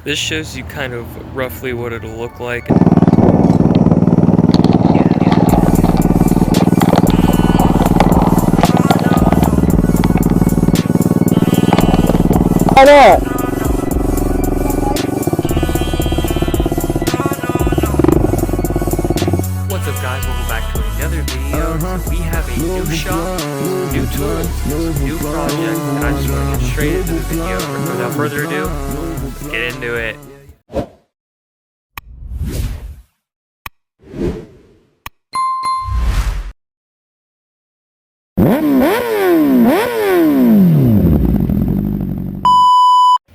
This shows you kind of roughly what it'll look like. Why not? What's up guys, welcome back to another video. So we have a new shop, new tools, new project, and I just want to get straight into the video. Without further ado, let's get into it.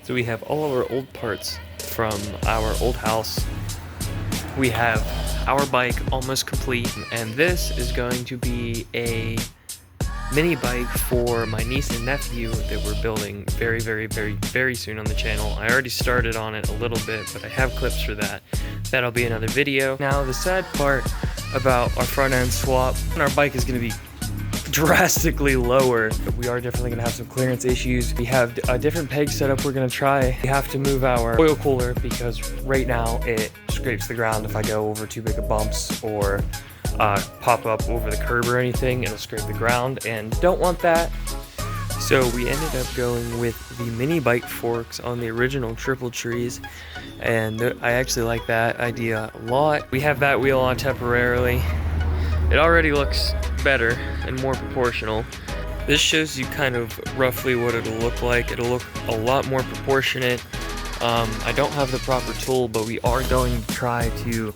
So we have all of our old parts from our old house. We have our bike almost complete, and this is going to be a mini bike for my niece and nephew that we're building very soon on the channel. I already started on it a little bit, but I have clips for that. That'll be another video. Now the sad part about our front end swap, our bike is going to be drastically lower. We are definitely going to have some clearance issues. We have a different peg setup we're going to try. We have to move our oil cooler because right now it scrapes the ground if I go over too big of bumps or pop up over the curb or anything. It'll scrape the ground and don't want that. So we ended up going with the mini bike forks on the original triple trees, and I actually like that idea a lot. We have that wheel on temporarily. It already looks better and more proportional. This shows you kind of roughly what it'll look like. It'll look a lot more proportionate. I don't have the proper tool, but we are going to try to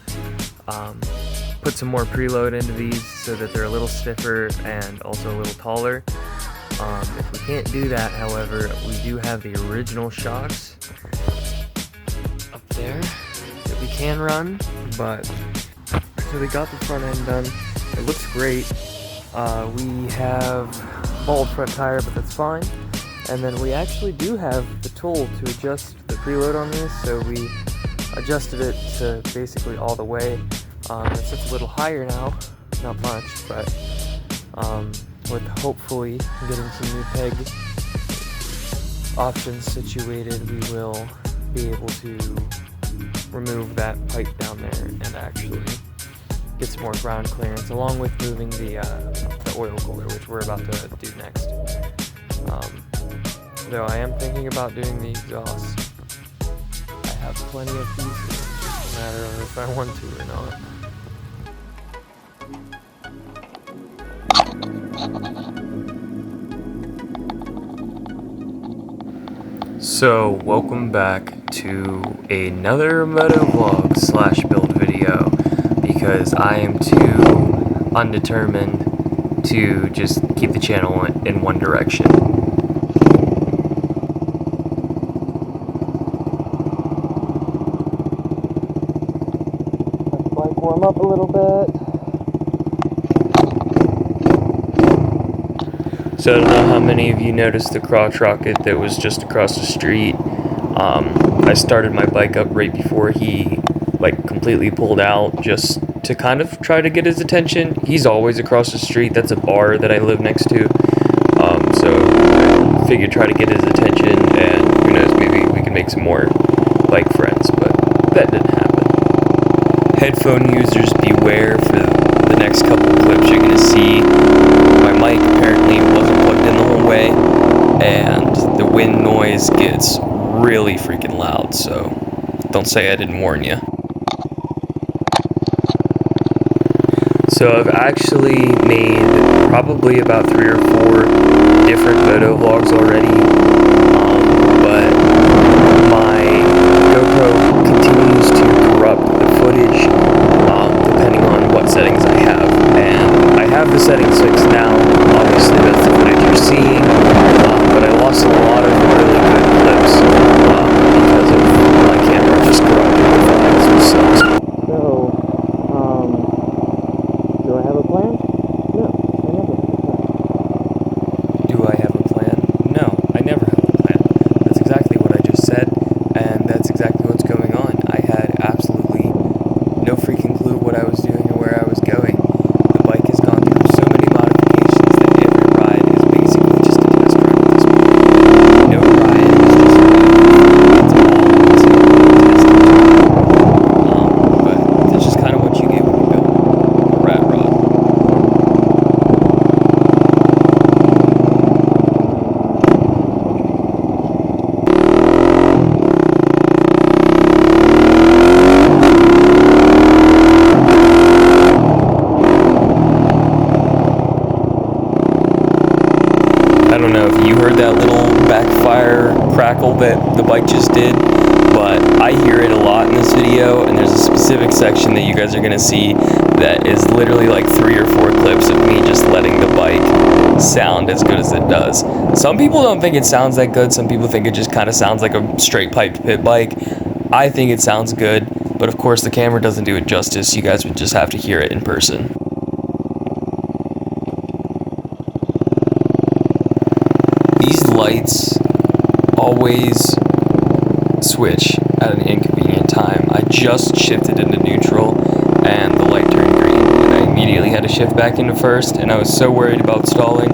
put some more preload into these so that they're a little stiffer and also a little taller. If we can't do that, however, we do have the original shocks up there that we can run, but so we got the front end done. It looks great. We have bald front tire, but that's fine. And then we actually do have the tool to adjust the preload on this, so we adjusted it to basically all the way. It sits a little higher now, not much, but with hopefully getting some new peg options situated, we will be able to remove that pipe down there and actually get some more ground clearance, along with moving the oil cooler, which we're about to do next. Though I am thinking about doing the exhaust. I have plenty of pieces, it's just a matter of if I want to or not. So, welcome back to another motovlog / build video, because I am too undetermined to just keep the channel in one direction. Let the bike warm up a little bit. So I don't know how many of you noticed the crotch rocket that was just across the street. I started my bike up right before he completely pulled out, just to kind of try to get his attention. He's always across the street. That's a bar that I live next to. So I figured try to get his attention, and who knows, maybe we can make some more bike friends, but that didn't happen. Headphone users beware. For the next couple clips you're gonna see, my mic apparently wasn't plugged in the whole way, and the wind noise gets really freaking loud, so don't say I didn't warn you. So I've actually made probably about 3 or 4 different photo vlogs already, but my GoPro continues to corrupt the footage depending on what settings I have, and I have the settings fixed now. Obviously that's the footage you're seeing, but I lost a lot of really good clips because of my camera just corrupting the files themselves. So, do I have a plan? No, I never have a plan. Do I have a plan? No, I never have a plan. don't know if you heard that little backfire crackle that the bike just did, but I hear it a lot in this video, and there's a specific section that you guys are going to see that is literally like 3 or 4 clips of me just letting the bike sound as good as it does. Some people don't think it sounds that good. Some people think it just kind of sounds like a straight piped pit bike. I think it sounds good, but of course the camera doesn't do it justice. You guys would just have to hear it in person. These lights always switch at an inconvenient time. I just shifted into neutral and the light turned green, and I immediately had to shift back into first, and I was so worried about stalling.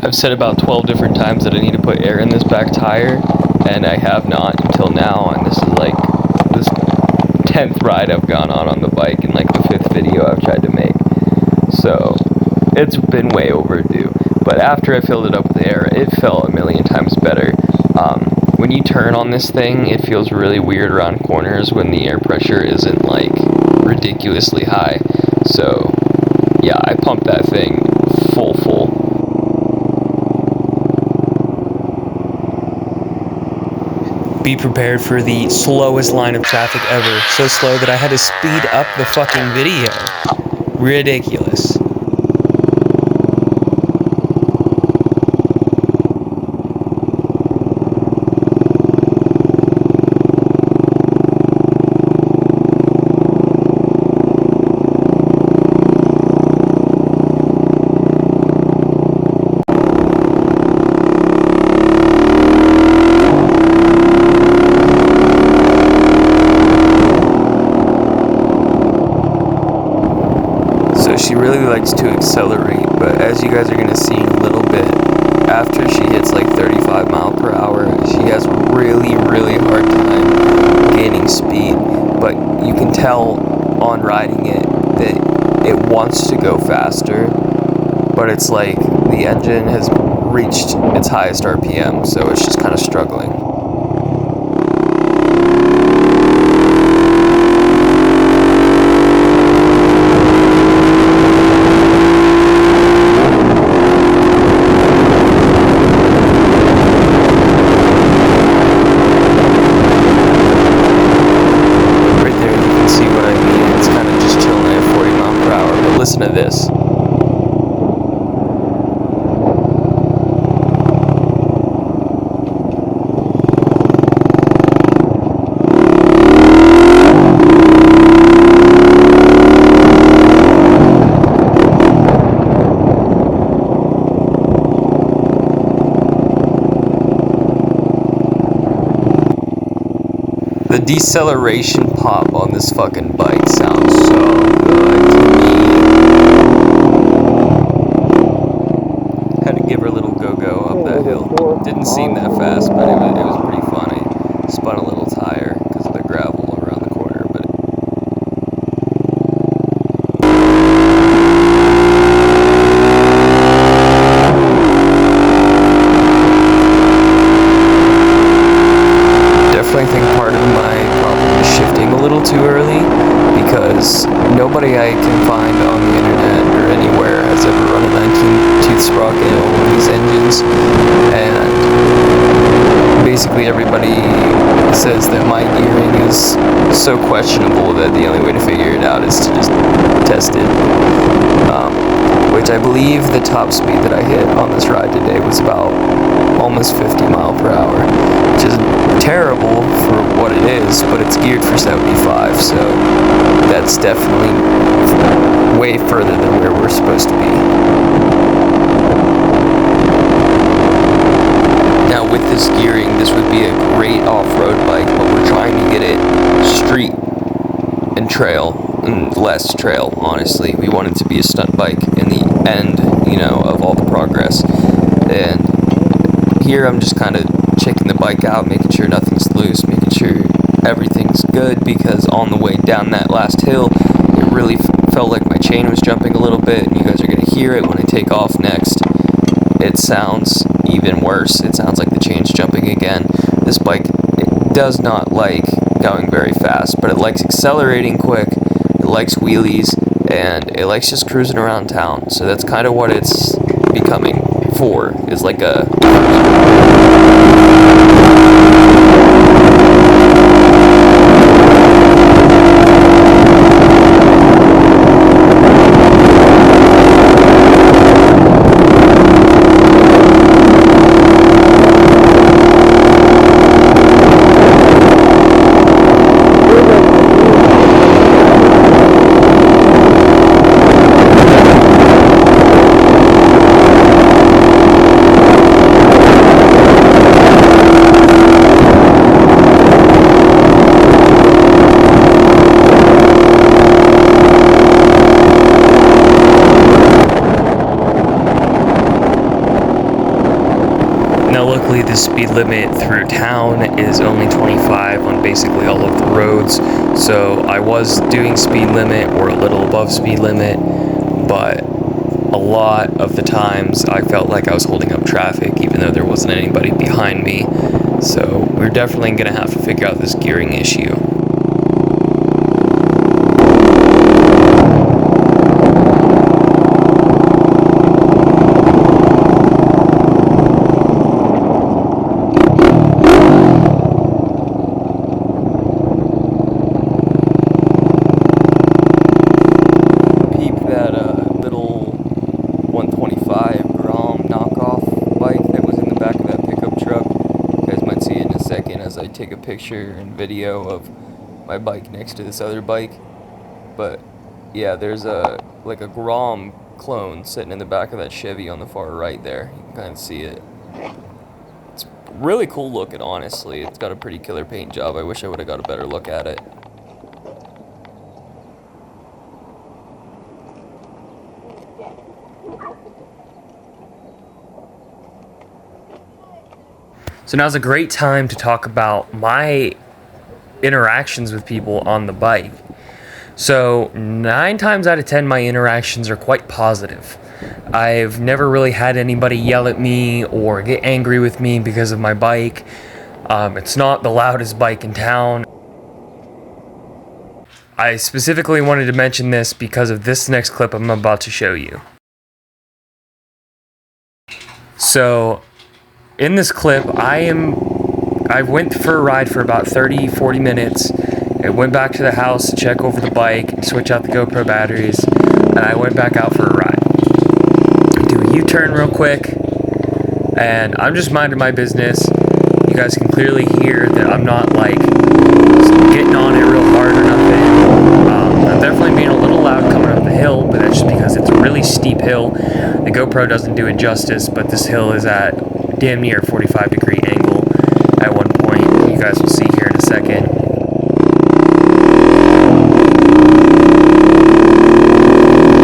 I've said about 12 different times that I need to put air in this back tire, and I have not until now, and this is like this 10th ride I've gone on the bike and like the 5th video I've tried to make. So it's been way overdue. But after I filled it up with air, it felt a million times better. When you turn on this thing, it feels really weird around corners when the air pressure isn't like ridiculously high. So yeah, I pumped that thing full. Be prepared for the slowest line of traffic ever. So slow that I had to speed up the fucking video. Ridiculous. She really likes to accelerate, but as you guys are going to see in a little bit, after she hits like 35 mile per hour, she has really hard time gaining speed. But you can tell on riding it that it wants to go faster, but it's like the engine has reached its highest RPM, so it's just kind of struggling. Listen to this. The deceleration pop on this fucking bike sounds so good to me. Had to give her a little go-go up that hill. Didn't seem that fast, but it was pretty funny. Spun a little tire because of the gravel around the corner, but definitely think part of my problem is shifting a little too early, because nobody I can find on the internet or anywhere has ever run a 19-tooth sprocket in one of these engines, and basically everybody says that my gearing is so questionable that the only way to figure it out is to just test it, which I believe the top speed that I hit on this ride today was about almost 50 mile per hour, which is terrible for what it is, but it's geared for 75, so that's definitely way further than where we're supposed to be. Now with this gearing, this would be a great off-road bike, but we're trying to get it street and trail, and less trail, honestly. We want it to be a stunt bike in the end, of all the progress. And here I'm just kind of checking the bike out, making sure nothing's loose, making sure everything's good, because on the way down that last hill, it really felt like my chain was jumping a little bit, and you guys are going to hear it when I take off next. It sounds even worse. It sounds like the chain's jumping again. This bike, it does not like going very fast, but it likes accelerating quick, it likes wheelies, and it likes just cruising around town. So that's kind of what it's becoming for, is like a... Now luckily the speed limit through town is only 25 on basically all of the roads, so I was doing speed limit or a little above speed limit, but a lot of the times I felt like I was holding up traffic even though there wasn't anybody behind me, so we're definitely going to have to figure out this gearing issue. As I take a picture and video of my bike next to this other bike. But yeah, there's a Grom clone sitting in the back of that Chevy on the far right there. You can kind of see it. It's really cool looking, honestly. It's got a pretty killer paint job. I wish I would have got a better look at it. So now's a great time to talk about my interactions with people on the bike. So 9 times out of 10, my interactions are quite positive. I've never really had anybody yell at me or get angry with me because of my bike. It's not the loudest bike in town. I specifically wanted to mention this because of this next clip I'm about to show you. So in this clip, I went for a ride for about 30-40 minutes. I went back to the house to check over the bike and switch out the GoPro batteries, and I went back out for a ride. Do a U-turn real quick, and I'm just minding my business. You guys can clearly hear that I'm not like getting on it real hard or nothing. I'm definitely being a little loud coming up the hill, but that's just because it's a really steep hill. The GoPro doesn't do it justice, but this hill is at damn near 45-degree angle at one point. You guys will see here in a second.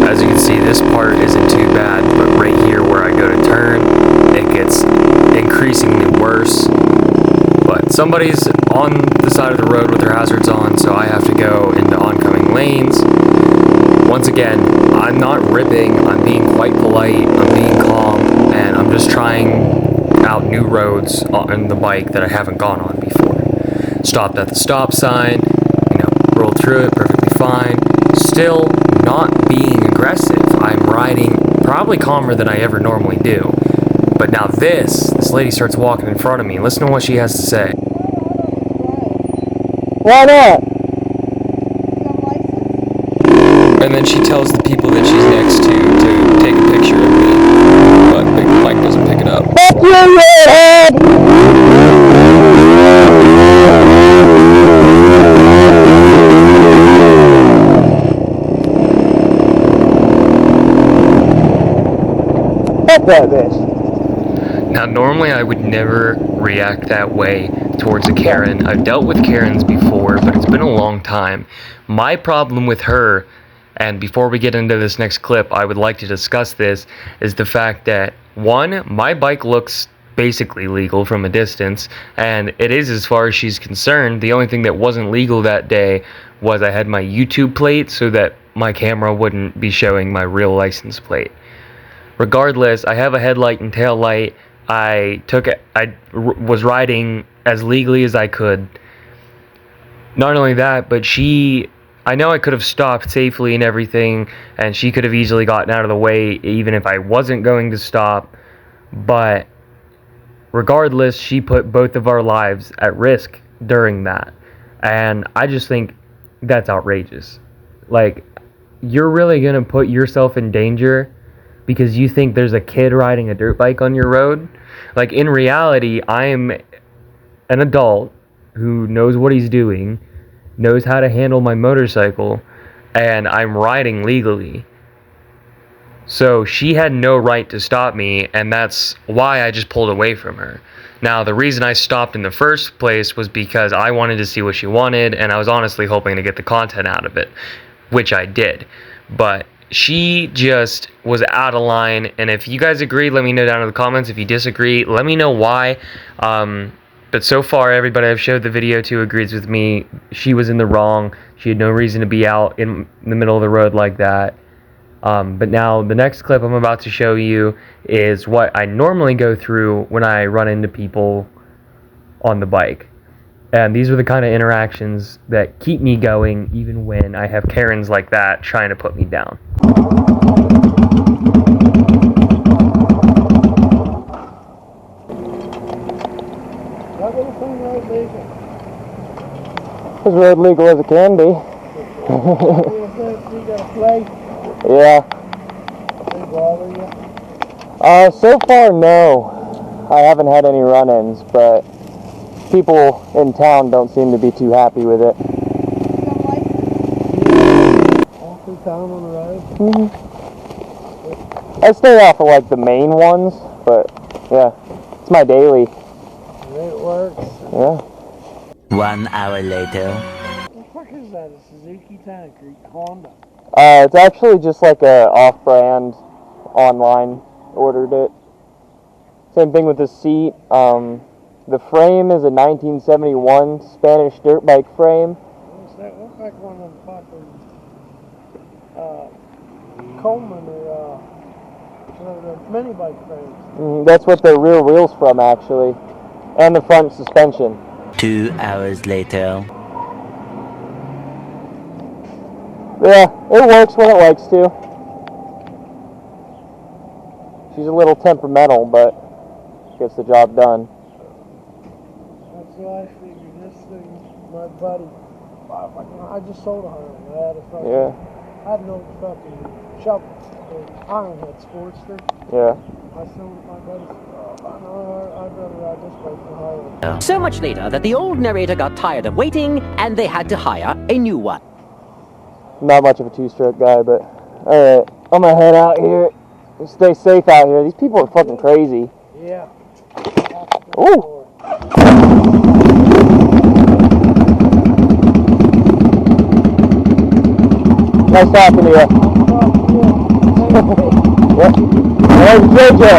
As you can see, this part isn't too bad, but right here where I go to turn, it gets increasingly worse. But somebody's on the side of the road with their hazards on, so I have to go into oncoming lanes. Once again, I'm not ripping, I'm being quite polite, I'm being calm, and I'm just trying out new roads on the bike that I haven't gone on before. Stopped at the stop sign, rolled through it perfectly fine. Still not being aggressive. I'm riding probably calmer than I ever normally do. But now this lady starts walking in front of me. Listen to what she has to say. Why not? And then she tells the people that she's next to take a picture of me, but the bike doesn't pick it up. Fuck you, redhead! Fuck that bitch. Now, normally I would never react that way towards a Karen. I've dealt with Karens before, but it's been a long time. My problem with her, and before we get into this next clip, I would like to discuss this, is the fact that, one, my bike looks basically legal from a distance, and it is as far as she's concerned. The only thing that wasn't legal that day was I had my YouTube plate so that my camera wouldn't be showing my real license plate. Regardless, I have a headlight and tail light. I was riding as legally as I could. Not only that, but I know I could have stopped safely and everything, and she could have easily gotten out of the way even if I wasn't going to stop, but regardless, she put both of our lives at risk during that, and I just think that's outrageous. Like, you're really gonna put yourself in danger because you think there's a kid riding a dirt bike on your road? Like, in reality, I am an adult who knows what he's doing, knows how to handle my motorcycle, and I'm riding legally. So she had no right to stop me, and that's why I just pulled away from her. Now, the reason I stopped in the first place was because I wanted to see what she wanted, and I was honestly hoping to get the content out of it, which I did. But she just was out of line, and if you guys agree, let me know down in the comments. If you disagree, let me know why. But so far, everybody I've showed the video to agrees with me. She was in the wrong. She had no reason to be out in the middle of the road like that. But now the next clip I'm about to show you is what I normally go through when I run into people on the bike. And these are the kind of interactions that keep me going even when I have Karens like that trying to put me down. As road legal as it can be. Yeah. So far, no. I haven't had any run-ins, but people in town don't seem to be too happy with it. All through town on the road? Mm-hmm. I stay off of like the main ones, but yeah, it's my daily. It works. Yeah. 1 hour later. What the fuck is that? A Suzuki Tanker Honda? It's actually just like a off-brand, online, ordered it. Same thing with the seat. The frame is a 1971 Spanish dirt bike frame. What's that? Looks like one of them fucking Coleman or the mini bike frames. That's what the rear wheel's from, actually, and the front suspension. 2 hours later. Yeah, it works when it likes to. She's a little temperamental, but gets the job done. That's what I figured. This thing, my buddy, I just sold a Harley. I had a fucking, I had no fucking shovel, an Ironhead Sportster. Yeah. I sold it to my buddy. I'd rather ride this bike than Harley. So much later that the old narrator got tired of waiting and they had to hire a new one. Not much of a two-stroke guy, but alright, I'm gonna head out here. Stay safe out here. These people are fucking crazy. Yeah. Ooh. Nice talking to you. Yep. There's JoJo.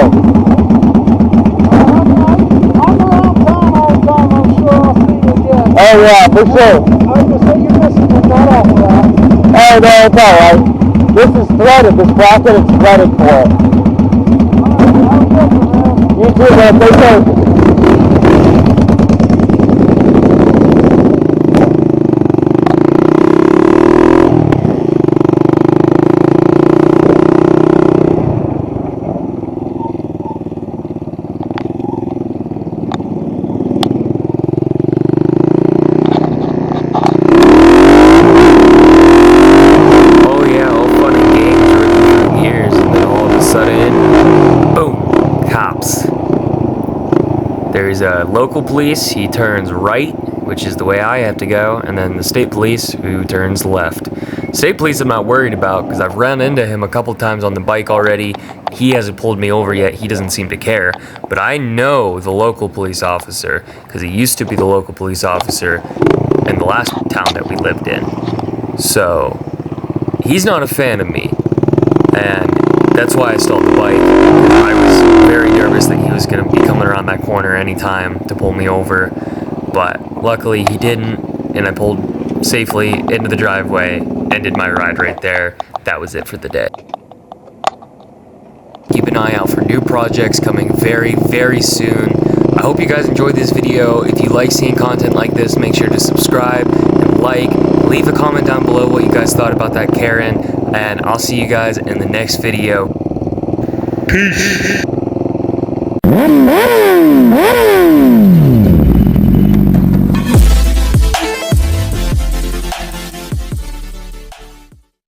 I'm around town all the time. I'm sure I'll see you again. Oh yeah, for sure. I was gonna say you're missing the nut off of that. Oh no, it's alright. This is threaded. This bracket is threaded for it. You too, man. Stay safe. There's a local police. He turns right which is the way I have to go, and then the state police, who turns left. State police I'm not worried about, because I've run into him a couple times on the bike already. He hasn't pulled me over yet, he doesn't seem to care. But I know the local police officer, because he used to be the local police officer in the last town that we lived in. So, he's not a fan of me, and that's why I stalled the bike. I was very nervous that he was going to be coming around that corner anytime to pull me over, but luckily he didn't, and I pulled safely into the driveway, ended my ride right there. That was it for the day. Keep an eye out for new projects coming very, very soon. I hope you guys enjoyed this video. If you like seeing content like this, make sure to subscribe and like. Leave a comment down below what you guys thought about that Karen, and I'll see you guys in the next video. Peace.